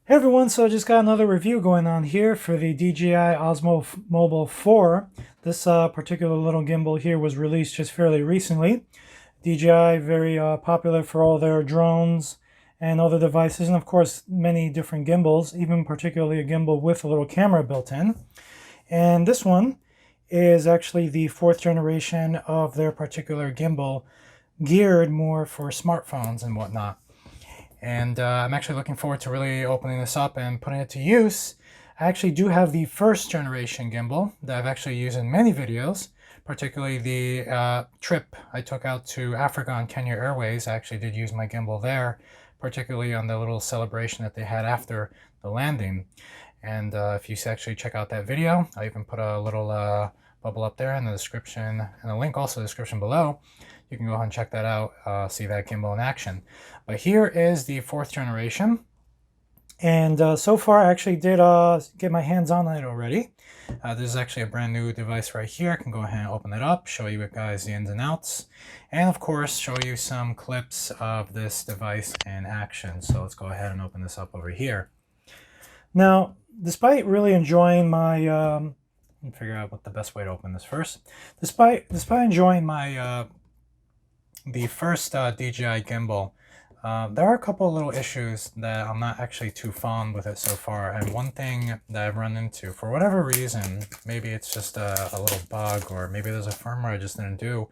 Hey everyone, so I just got another review going on here for the DJI Osmo Mobile 4. This particular little gimbal here was released just fairly recently. DJI, very popular for all their drones and other devices, and of course many different gimbals, even particularly a gimbal with a little camera built in. And this one is actually the fourth generation of their particular gimbal, geared more for smartphones and whatnot. And I'm actually looking forward to really opening this up and putting it to use. I actually do have the first generation gimbal that I've actually used in many videos, particularly the trip I took out to Africa on Kenya Airways. I actually did use my gimbal there, particularly on the little celebration that they had after the landing. And if you actually check out that video, I'll even put a little bubble up there in the description and a link also in the description below. You can go ahead and check that out, see that gimbal in action. But here is the fourth generation. And so far I actually did get my hands on it already. This is actually a brand new device right here. I can go ahead and open it up, show you guys the ins and outs, and of course show you some clips of this device in action. So let's go ahead and open this up over here. Now, despite really enjoying my, let me figure out what the best way to open this first. Despite enjoying my the first DJI gimbal, there are a couple of little issues that I'm not actually too fond with it so far. And one thing that I've run into, for whatever reason, maybe it's just a little bug, or maybe there's a firmware I just didn't do.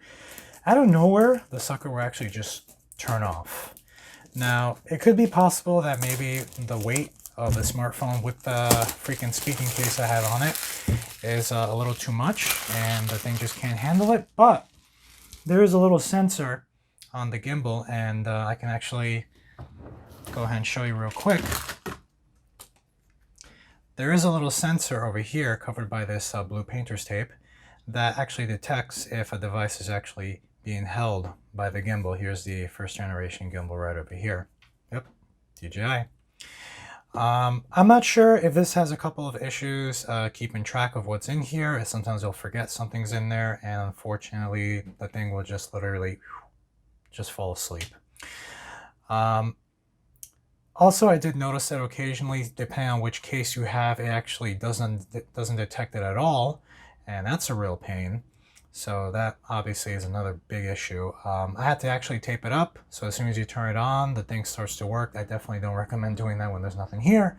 Out of nowhere, the sucker will actually just turn off. Now, it could be possible that maybe the weight of the smartphone with the freaking speaking case I have on it is a little too much, and the thing just can't handle it. But there is a little sensor on the gimbal, and I can actually go ahead and show you real quick. There is a little sensor over here covered by this blue painter's tape that actually detects if a device is actually being held by the gimbal. Here's the first generation gimbal right over here. Yep, DJI. I'm not sure if this has a couple of issues keeping track of what's in here. Sometimes you'll forget something's in there, and unfortunately the thing will just literally just fall asleep. Also, I did notice that occasionally, depending on which case you have, it actually doesn't detect it at all, and that's a real pain. So that obviously is another big issue. I had to actually tape it up, so as soon as you turn it on, the thing starts to work. I definitely don't recommend doing that when there's nothing here,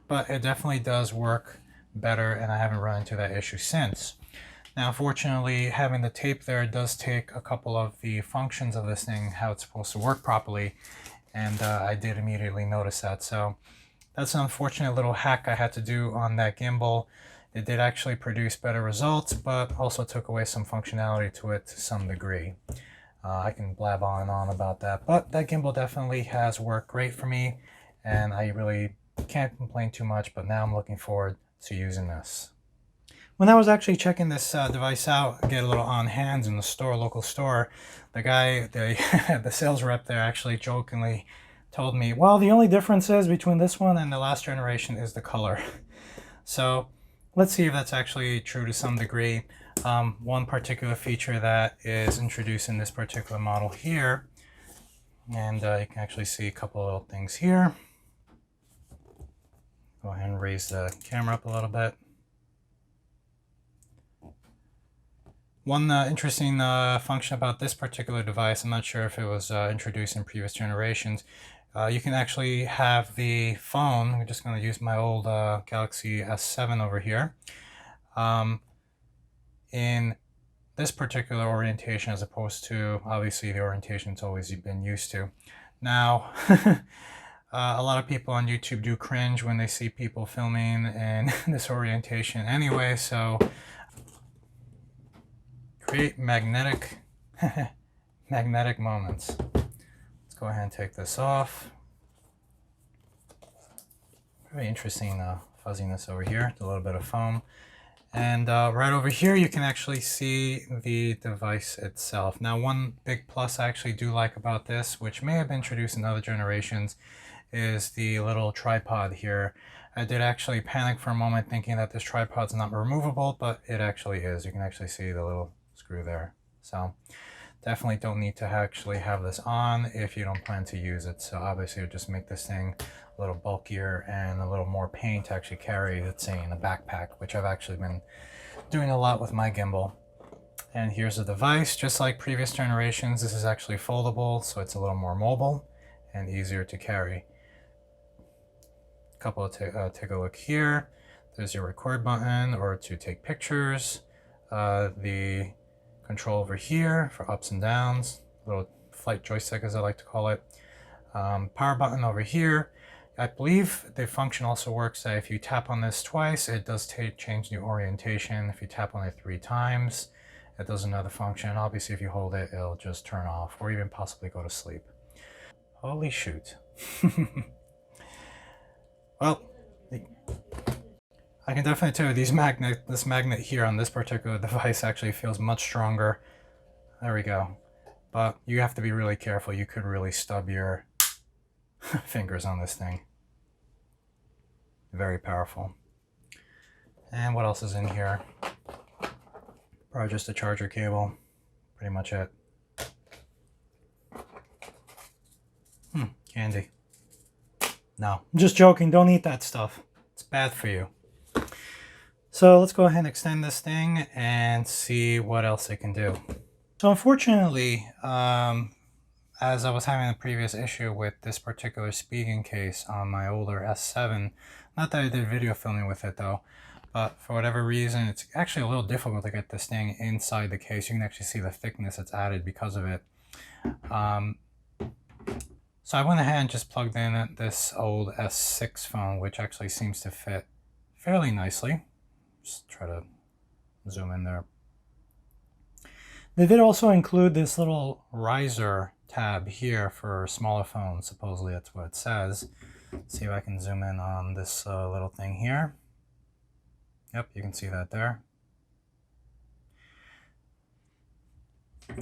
but it definitely does work better, and I haven't run into that issue since. Now, fortunately, having the tape there does take a couple of the functions of this thing, how it's supposed to work properly, and I did immediately notice that. So that's an unfortunate little hack I had to do on that gimbal. It did actually produce better results, but also took away some functionality to it to some degree. I can blab on and on about that, but that gimbal definitely has worked great for me, and I really can't complain too much, but now I'm looking forward to using this. When I was actually checking this device out, get a little on hands in the store, local store, the guy, the sales rep there actually jokingly told me, well, the only difference is between this one and the last generation is the color. So let's see if that's actually true to some degree. One particular feature that is introduced in this particular model here, and you can actually see a couple of little things here. Go ahead and raise the camera up a little bit. One interesting function about this particular device, I'm not sure if it was introduced in previous generations, you can actually have the phone, I'm just going to use my old Galaxy S7 over here, in this particular orientation as opposed to, obviously, the orientation it's always been used to. Now, a lot of people on YouTube do cringe when they see people filming in this orientation anyway, so create magnetic magnetic moments. Let's go ahead and take this off. Very interesting fuzziness over here, a little bit of foam. And right over here you can actually see the device itself. Now, one big plus I actually do like about this, which may have been introduced in other generations, is the little tripod here. I did actually panic for a moment thinking that this tripod's not removable, but it actually is. You can actually see the little screw there. So Definitely don't need to actually have this on if you don't plan to use it. So obviously it'll just make this thing a little bulkier and a little more pain to actually carry, let's say, in a backpack, which I've actually been doing a lot with my gimbal. And here's the device. Just like previous generations, this is actually foldable, so it's a little more mobile and easier to carry. Take a look here. There's your record button or to take pictures. The control over here for ups and downs, little flight joystick as I like to call it. Power button over here. I believe the function also works that if you tap on this twice, it does change the orientation. If you tap on it 3 times, it does another function. Obviously, if you hold it, it'll just turn off or even possibly go to sleep. Holy shoot. Well, I can definitely tell you this magnet here on this particular device actually feels much stronger. There we go. But you have to be really careful. You could really stub your fingers on this thing. Very powerful. And what else is in here? Probably just a charger cable. Pretty much it. Candy. No, I'm just joking. Don't eat that stuff. It's bad for you. So let's go ahead and extend this thing and see what else it can do. So unfortunately, as I was having a previous issue with this particular speaking case on my older S7, not that I did video filming with it though, but for whatever reason, it's actually a little difficult to get this thing inside the case. You can actually see the thickness that's added because of it. So I went ahead and just plugged in this old S6 phone, which actually seems to fit fairly nicely. Just try to zoom in there. They did also include this little riser tab here for smaller phones. Supposedly that's what it says. Let's see if I can zoom in on this little thing here. Yep, you can see that there.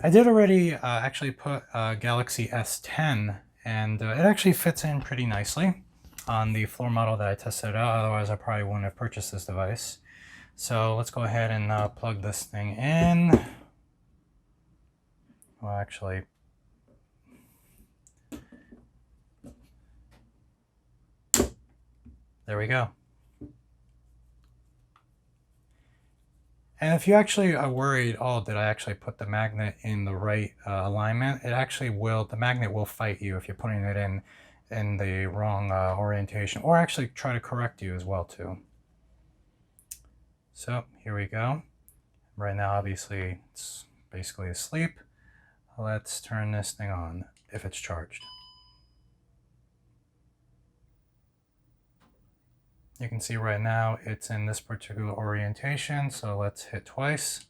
I did already actually put Galaxy S10, and it actually fits in pretty nicely on the floor model that I tested out. Otherwise, I probably wouldn't have purchased this device. So let's go ahead and plug this thing in. Well, actually, there we go. And if you actually are worried, oh, did I actually put the magnet in the right alignment? It actually will, the magnet will fight you if you're putting it in the wrong orientation, or actually try to correct you as well too. So here we go. Right now, obviously, it's basically asleep. Let's turn this thing on if it's charged. You can see right now it's in this particular orientation, so let's hit twice.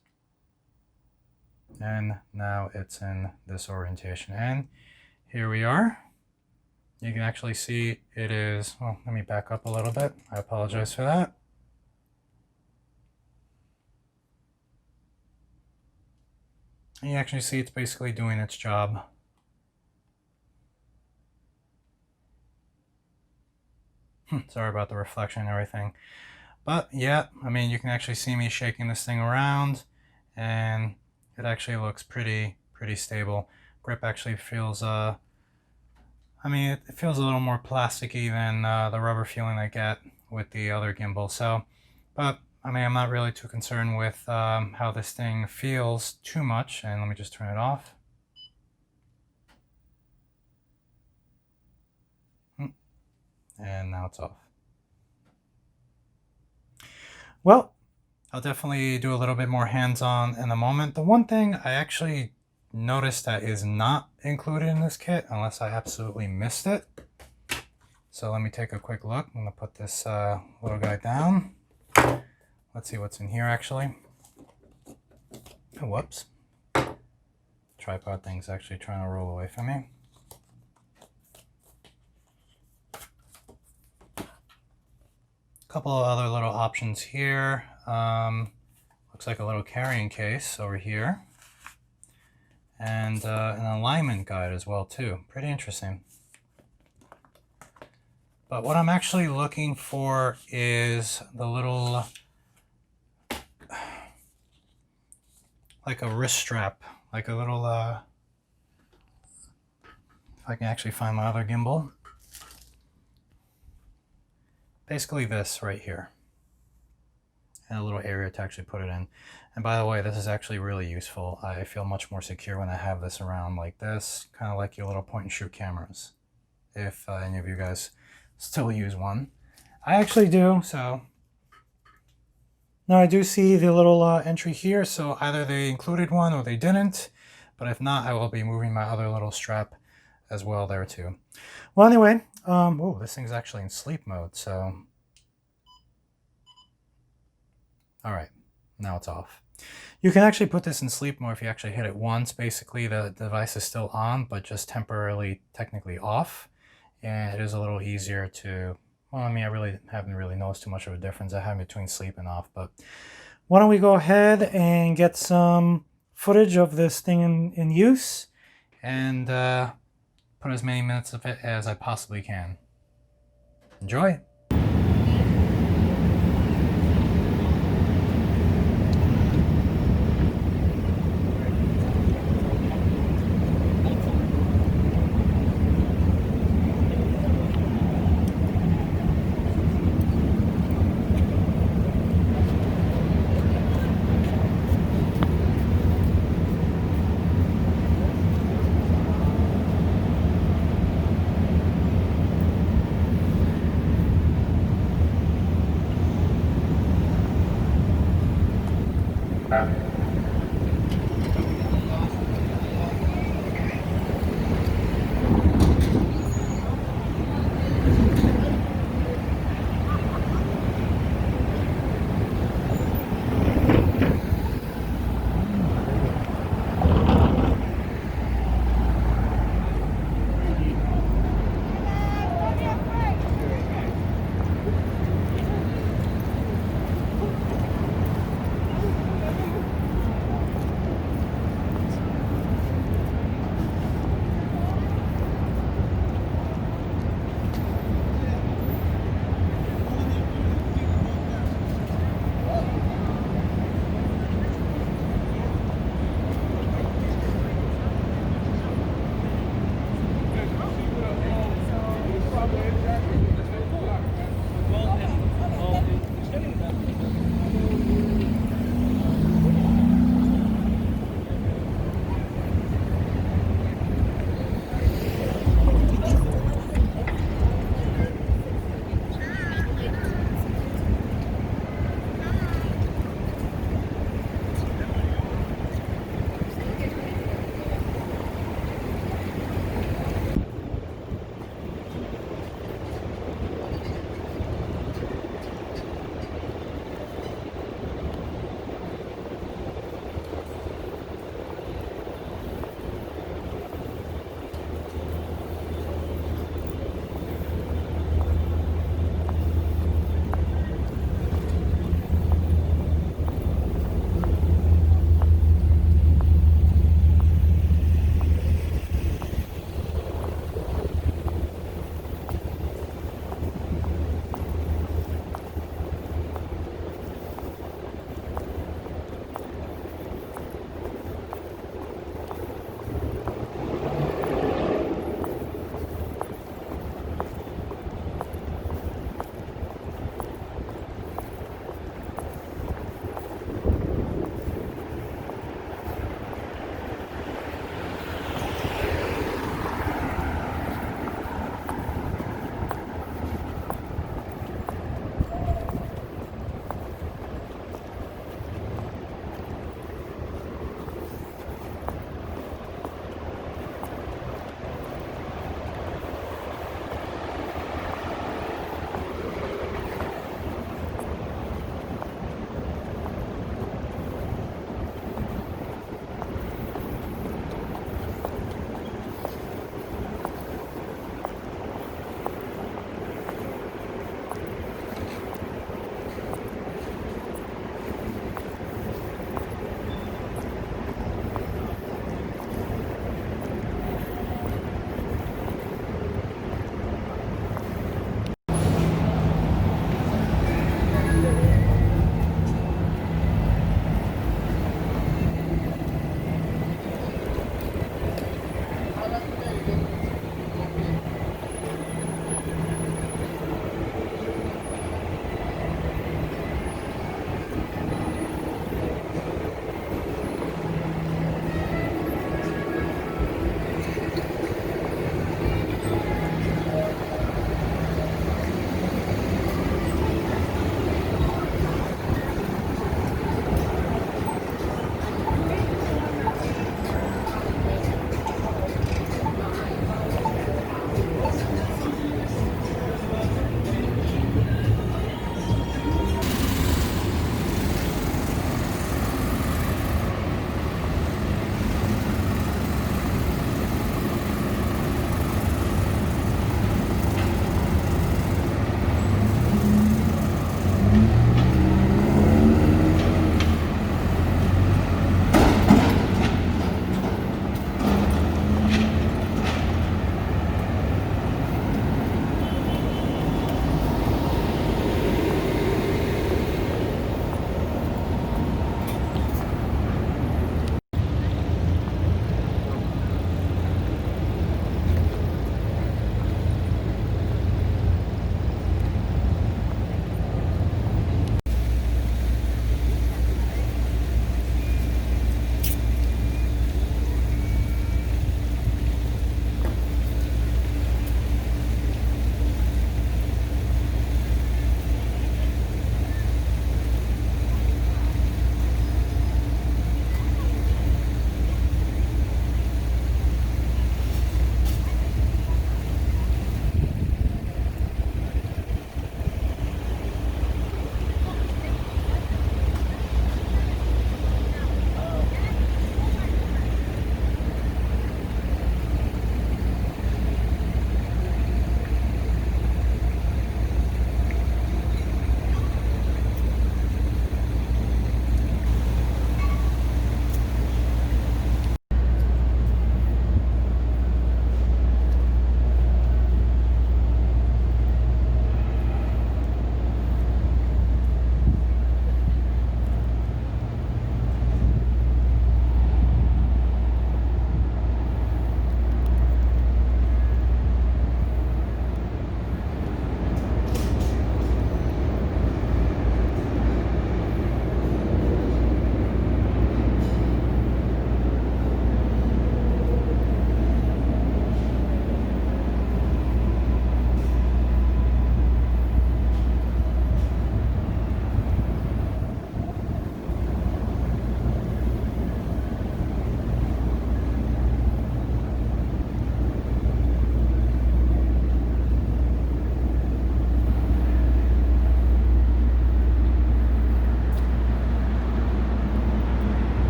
And now it's in this orientation. And here we are. You can actually see it is, well, let me back up a little bit. I apologize for that. And you actually see it's basically doing its job. Sorry about the reflection and everything. But yeah, I mean, you can actually see me shaking this thing around, and it actually looks pretty stable. Grip actually feels, I mean, it feels a little more plasticky than the rubber feeling I get with the other gimbal. So, but I mean, I'm not really too concerned with how this thing feels too much. And let me just turn it off. And now it's off. Well, I'll definitely do a little bit more hands-on in a moment. The one thing I actually noticed that is not included in this kit, unless I absolutely missed it. So let me take a quick look. I'm gonna put this little guy down. Let's see what's in here actually. Oh, whoops. Tripod thing's actually trying to roll away from me. Couple of other little options here. Looks like a little carrying case over here, and an alignment guide as well too. Pretty interesting. But what I'm actually looking for is the little, like a wrist strap, like a little, if I can actually find my other gimbal. Basically this right here. And a little area to actually put it in. And by the way, this is actually really useful. I feel much more secure when I have this around like this, kind of like your little point and shoot cameras. If any of you guys still use one. I actually do, so. Now I do see the little entry here, so either they included one or they didn't. But if not, I will be moving my other little strap as well there too. Well, anyway, oh, this thing's actually in sleep mode, so. All right, now it's off. You can actually put this in sleep mode if you actually hit it once. Basically, the device is still on, but just temporarily, technically off. And it is a little easier to, well, I mean, I really haven't really noticed too much of a difference I have between sleep and off. But why don't we go ahead and get some footage of this thing in use and put as many minutes of it as I possibly can. Enjoy!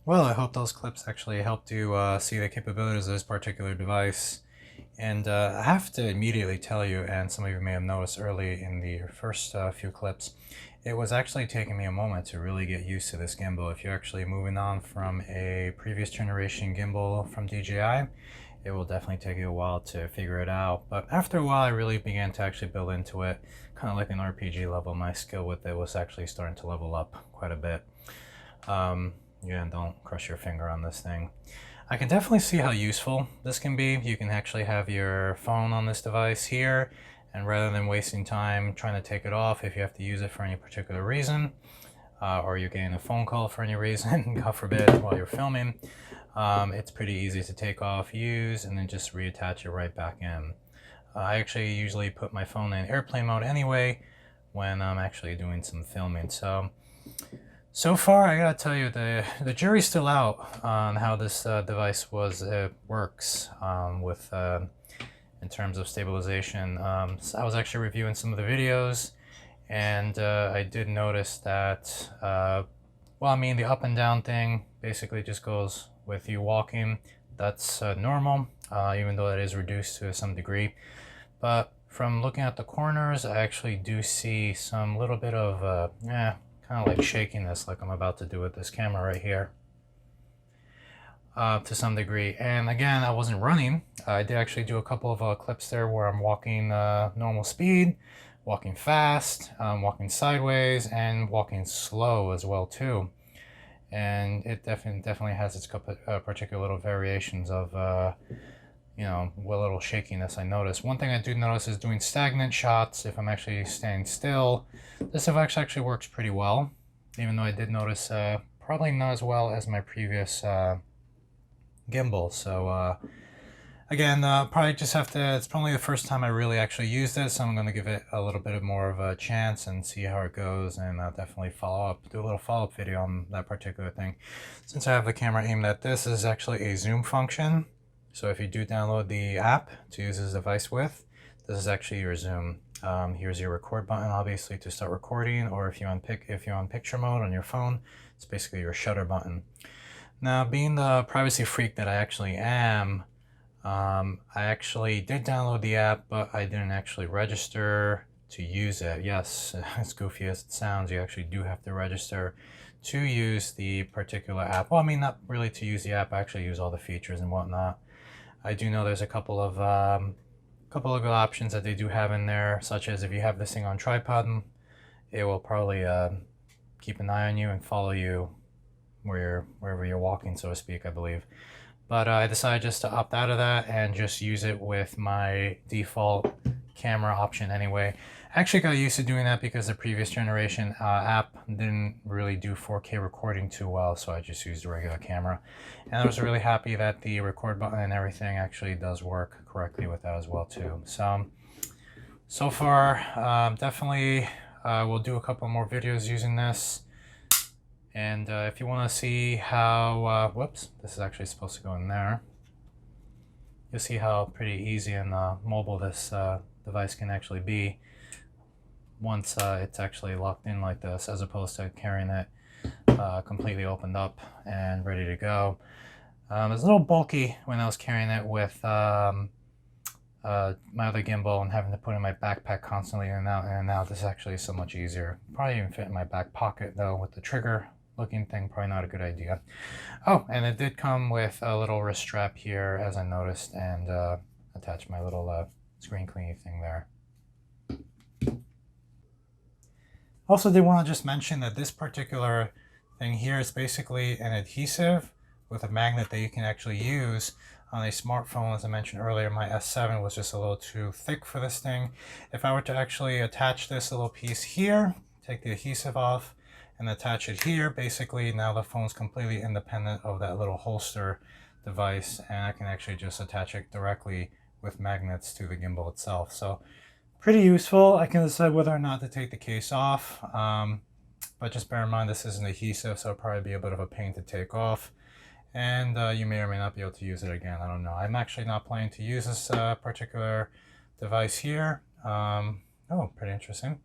Well, I hope those clips actually helped you see the capabilities of this particular device. And I have to immediately tell you, and some of you may have noticed early in the first few clips, it was actually taking me a moment to really get used to this gimbal. If you're actually moving on from a previous generation gimbal from DJI, it will definitely take you a while to figure it out. But after a while, I really began to actually build into it, kind of like an RPG level. My skill with it was actually starting to level up quite a bit. Yeah, don't crush your finger on this thing. I can definitely see how useful this can be. You can actually have your phone on this device here, and rather than wasting time trying to take it off if you have to use it for any particular reason, or you're getting a phone call for any reason, God forbid, while you're filming, it's pretty easy to take off, use, and then just reattach it right back in. I actually usually put my phone in airplane mode anyway when I'm actually doing some filming. So far, I gotta tell you, the jury's still out on how this device works with in terms of stabilization. So I was actually reviewing some of the videos, and I did notice that, well, I mean, the up and down thing basically just goes with you walking. That's normal, even though that is reduced to some degree. But from looking at the corners, I actually do see some little bit of, kind of like shakiness, like I'm about to do with this camera right here, to some degree. And again, I wasn't running. I did actually do a couple of clips there where I'm walking normal speed, walking fast, walking sideways, and walking slow as well too. And it definitely has its particular little variations of you know, what little shakiness I notice. One thing I do notice is doing stagnant shots, if I'm actually staying still, this device actually works pretty well, even though I did notice probably not as well as my previous gimbal. So again, probably just have to, it's probably the first time I really actually used it, so I'm going to give it a little bit more of a chance and see how it goes, and definitely do a little follow-up video on that particular thing. Since I have the camera aimed at this is actually a zoom function. So if you do download the app to use this device with, this is actually your zoom. Here's your record button, obviously, to start recording, or if you're on picture mode on your phone, it's basically your shutter button. Now, being the privacy freak that I actually am, I actually did download the app, but I didn't actually register to use it. Yes, as goofy as it sounds, you actually do have to register to use the particular app. Well, I mean, not really to use the app, I actually use all the features and whatnot. I do know there's a couple of good options that they do have in there, such as if you have this thing on tripod, it will probably keep an eye on you and follow you wherever you're walking, so to speak, I believe. But I decided just to opt out of that and just use it with my default camera option anyway. I actually got used to doing that because the previous generation app didn't really do 4K recording too well, so I just used a regular camera. And I was really happy that the record button and everything actually does work correctly with that as well too. So far, definitely we'll do a couple more videos using this. And if you want to see how, whoops, this is actually supposed to go in there. You'll see how pretty easy and mobile this device can actually be once it's actually locked in like this, as opposed to carrying it completely opened up and ready to go. It was a little bulky when I was carrying it with my other gimbal and having to put it in my backpack constantly in and out, and now this actually is so much easier. Probably even fit in my back pocket though, with the trigger looking thing, probably not a good idea. Oh, and it did come with a little wrist strap here, as I noticed, and attach my little screen cleaning thing there. Also did want to just mention that this particular thing here is basically an adhesive with a magnet that you can actually use on a smartphone. As I mentioned earlier, my S7 was just a little too thick for this thing. If I were to actually attach this little piece here, take the adhesive off, and attach it here, basically now the phone's completely independent of that little holster device, and I can actually just attach it directly with magnets to the gimbal itself. So pretty useful. I can decide whether or not to take the case off, but just bear in mind this is an adhesive, so it'll probably be a bit of a pain to take off, and you may or may not be able to use it again. I don't know. I'm actually not planning to use this particular device here. Oh, pretty interesting.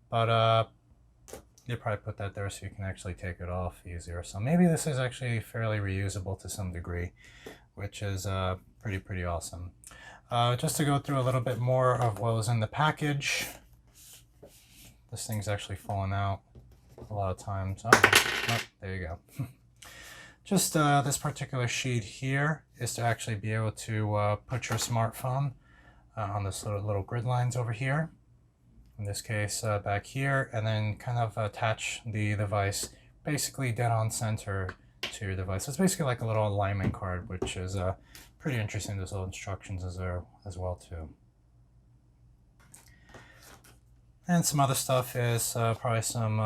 But They probably put that there so you can actually take it off easier. So maybe this is actually fairly reusable to some degree, which is pretty awesome. Just to go through a little bit more of what was in the package. This thing's actually fallen out a lot of times. Oh, there you go. Just this particular sheet here is to actually be able to put your smartphone on this little grid lines over here. In this case, back here, and then kind of attach the device basically dead on center to your device. So it's basically like a little alignment card, which is pretty interesting. There's little instructions as well too. And some other stuff is probably some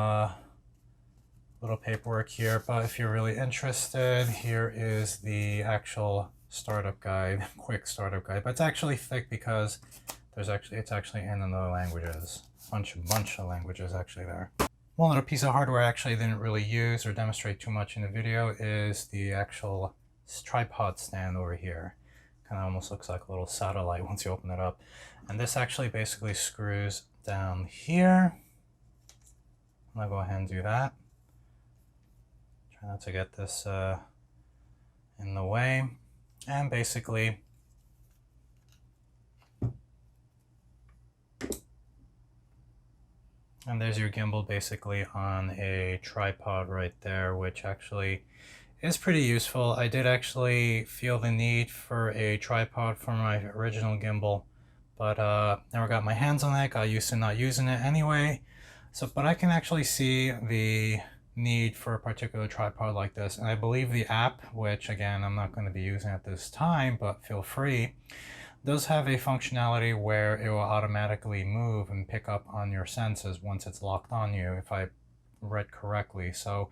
little paperwork here, but if you're really interested, here is the actual startup guide, quick startup guide. But it's actually thick because it's actually in other languages. Bunch of languages actually there. One little piece of hardware I actually didn't really use or demonstrate too much in the video is the actual tripod stand over here. Kind of almost looks like a little satellite once you open it up. And this actually basically screws down here. I'll go ahead and do that. Try not to get this in the way. And basically and there's your gimbal basically on a tripod right there, which actually is pretty useful. I did actually feel the need for a tripod for my original gimbal, but never got my hands on it. Got used to not using it anyway. But I can actually see the need for a particular tripod like this. And I believe the app, which again, I'm not going to be using at this time, but feel free, does have a functionality where it will automatically move and pick up on your senses once it's locked on you, if I read correctly. So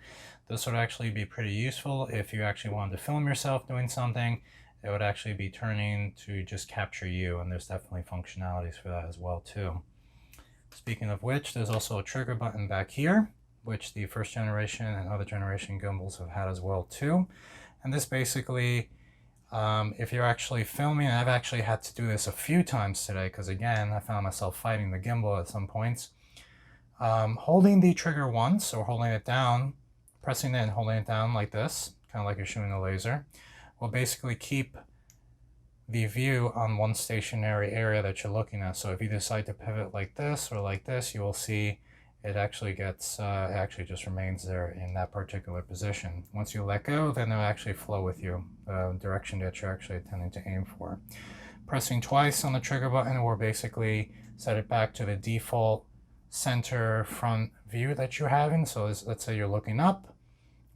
this would actually be pretty useful if you actually wanted to film yourself doing something. It would actually be turning to just capture you, and there's definitely functionalities for that as well too. Speaking of which, there's also a trigger button back here, which the first generation and other generation gimbals have had as well too. And this basically, if you're actually filming, and I've actually had to do this a few times today because again, I found myself fighting the gimbal at some points. Holding the trigger once or holding it down, pressing it and holding it down like this, kind of like you're shooting a laser, will basically keep the view on one stationary area that you're looking at. So if you decide to pivot like this or like this, you will see it actually gets, it actually just remains there in that particular position. Once you let go, then it'll actually flow with you, the direction that you're actually intending to aim for. Pressing twice on the trigger button will basically set it back to the default center front view that you're having. So let's say you're looking up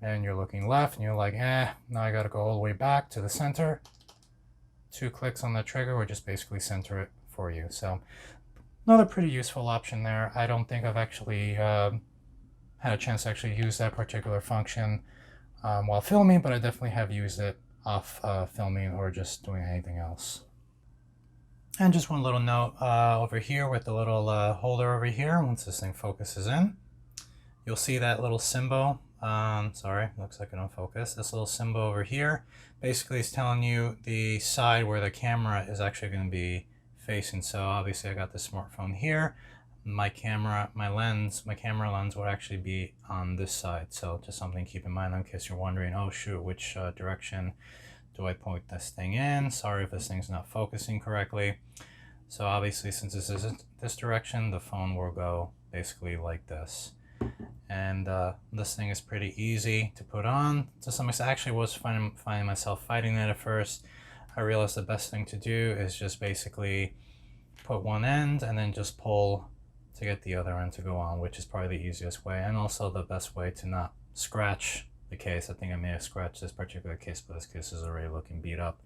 and you're looking left and you're like, now I gotta go all the way back to the center. 2 clicks on the trigger will just basically center it for you. So another pretty useful option there. I don't think I've actually had a chance to actually use that particular function while filming, but I definitely have used it off filming or just doing anything else. And just one little note over here with the little holder over here, once this thing focuses in, you'll see that little symbol. Sorry, looks like it don't focus. This little symbol over here basically is telling you the side where the camera is actually going to be facing. So obviously I got the smartphone here. My camera lens would actually be on this side. So just something to keep in mind in case you're wondering, oh shoot, which direction do I point this thing in? Sorry if this thing's not focusing correctly. So obviously since this isn't this direction, the phone will go basically like this. And this thing is pretty easy to put on. To some extent, I actually was finding myself fighting it at first. I realized the best thing to do is just basically put one end and then just pull to get the other end to go on, which is probably the easiest way and also the best way to not scratch the case. I think I may have scratched this particular case, but this case is already looking beat up.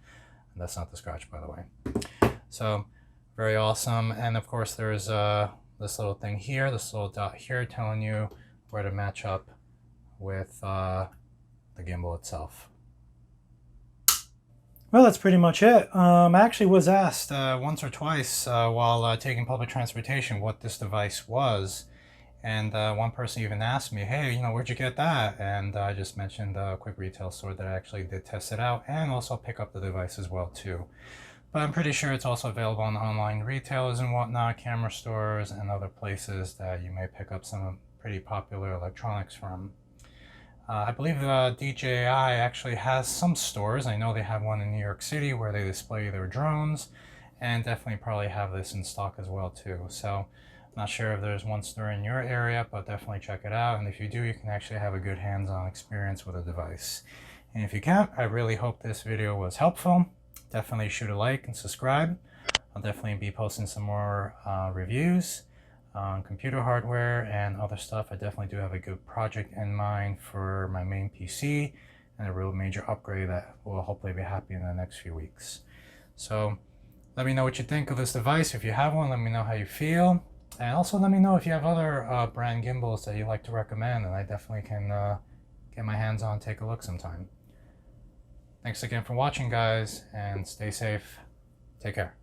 And that's not the scratch, by the way. So very awesome. And of course there's this little thing here, this little dot here telling you where to match up with the gimbal itself. Well, that's pretty much it. I actually was asked once or twice while taking public transportation what this device was. And one person even asked me, hey, where'd you get that? And I just mentioned a quick retail store that I actually did test it out and also pick up the device as well too. But I'm pretty sure it's also available on online retailers and whatnot, camera stores and other places that you may pick up some pretty popular electronics firm. I believe DJI actually has some stores. I know they have one in New York City where they display their drones, and definitely probably have this in stock as well too. So I'm not sure if there's one store in your area, but definitely check it out. And if you do, you can actually have a good hands-on experience with the device. And if you can't, I really hope this video was helpful. Definitely shoot a like and subscribe. I'll definitely be posting some more reviews on computer hardware and other stuff. I definitely do have a good project in mind for my main PC and a real major upgrade that will hopefully be happening in the next few weeks. So let me know what you think of this device. If you have one, let me know how you feel. And also let me know if you have other brand gimbals that you'd like to recommend, and I definitely can get my hands on, take a look sometime. Thanks again for watching, guys, and stay safe. Take care.